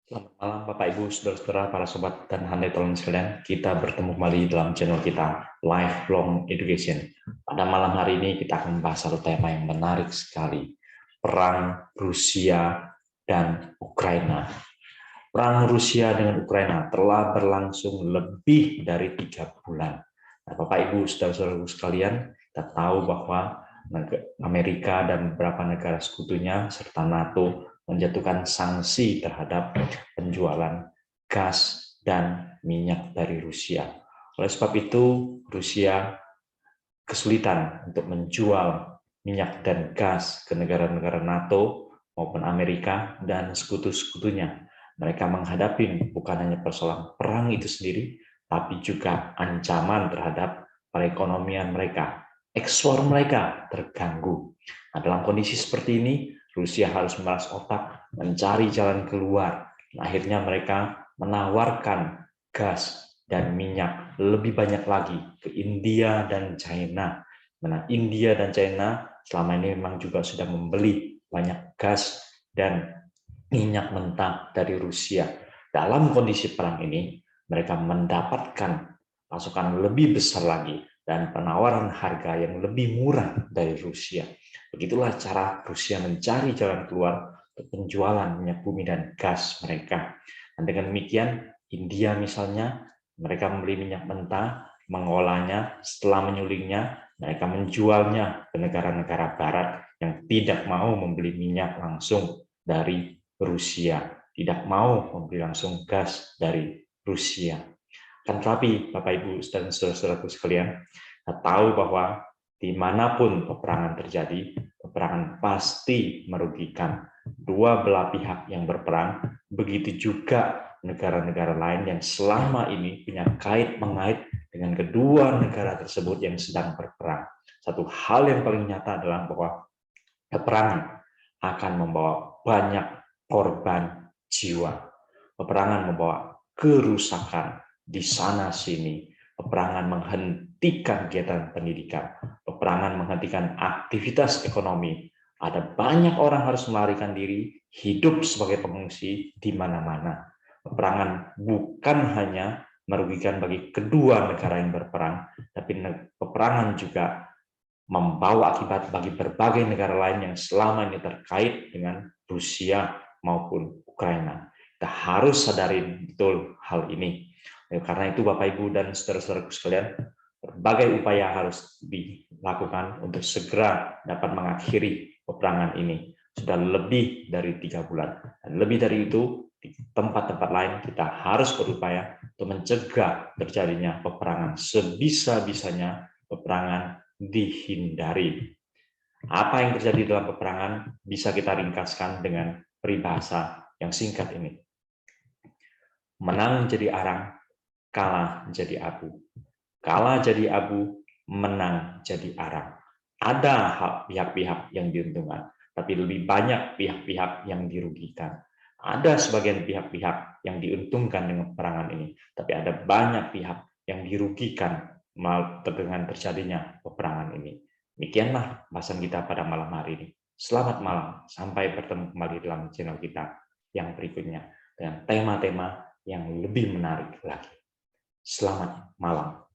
Selamat malam Bapak Ibu, Saudara-saudara, para sobat dan handai tolong sekalian. Kita bertemu kembali dalam channel kita Lifelong Education. Pada malam hari ini kita akan membahas satu tema yang menarik sekali. Perang Rusia dan Ukraina. Perang Rusia dengan Ukraina telah berlangsung lebih dari 3 bulan. Nah, Bapak Ibu, Saudara-saudara sekalian, kita tahu bahwa Amerika dan beberapa negara sekutunya serta NATO menjatuhkan sanksi terhadap penjualan gas dan minyak dari Rusia. Oleh sebab itu, Rusia kesulitan untuk menjual minyak dan gas ke negara-negara NATO maupun Amerika dan sekutu-sekutunya. Mereka menghadapi bukan hanya persoalan perang itu sendiri, tapi juga ancaman terhadap perekonomian mereka. Ekspor mereka terganggu. Nah, dalam kondisi seperti ini, Rusia harus memeras otak, mencari jalan keluar. Akhirnya mereka menawarkan gas dan minyak lebih banyak lagi ke India dan China. Mana India dan China selama ini memang juga sudah membeli banyak gas dan minyak mentah dari Rusia. Dalam kondisi perang ini, mereka mendapatkan pasokan lebih besar lagi dan penawaran harga yang lebih murah dari Rusia. Begitulah cara Rusia mencari jalan keluar untuk penjualan minyak bumi dan gas mereka. Dan dengan demikian, India misalnya, mereka membeli minyak mentah, mengolahnya, setelah menyulingnya, mereka menjualnya ke negara-negara barat yang tidak mau membeli minyak langsung dari Rusia, tidak mau membeli langsung gas dari Rusia. Kan tetapi Bapak Ibu dan saudara-saudaraku sekalian, kita tahu bahwa dimanapun peperangan terjadi, peperangan pasti merugikan dua belah pihak yang berperang, begitu juga negara-negara lain yang selama ini punya kait-mengait dengan kedua negara tersebut yang sedang berperang. Satu hal yang paling nyata adalah bahwa peperangan akan membawa banyak korban jiwa. Peperangan membawa kerusakan di sana-sini. Peperangan menghentikan kegiatan pendidikan. Peperangan menghentikan aktivitas ekonomi. Ada banyak orang harus melarikan diri, hidup sebagai pengungsi di mana-mana. Peperangan bukan hanya merugikan bagi kedua negara yang berperang, tapi peperangan juga membawa akibat bagi berbagai negara lain yang selama ini terkait dengan Rusia maupun Ukraina. Kita harus sadari betul hal ini. Karena itu Bapak Ibu dan saudara-saudaraku sekalian, berbagai upaya harus dilakukan untuk segera dapat mengakhiri peperangan ini. Sudah lebih dari 3 bulan. Dan lebih dari itu, di tempat-tempat lain kita harus berupaya untuk mencegah terjadinya peperangan. Sebisa-bisanya peperangan dihindari. Apa yang terjadi dalam peperangan bisa kita ringkaskan dengan peribahasa yang singkat ini. Menang jadi arang, kalah jadi abu. Kalah jadi abu, menang jadi arang. Ada pihak-pihak yang diuntungkan, tapi lebih banyak pihak-pihak yang dirugikan. Ada sebagian pihak-pihak yang diuntungkan dengan peperangan ini, tapi ada banyak pihak yang dirugikan dengan terjadinya peperangan ini. Demikianlah bahasan kita pada malam hari ini. Selamat malam, sampai bertemu kembali dalam channel kita yang berikutnya dengan tema-tema yang lebih menarik lagi. Selamat malam.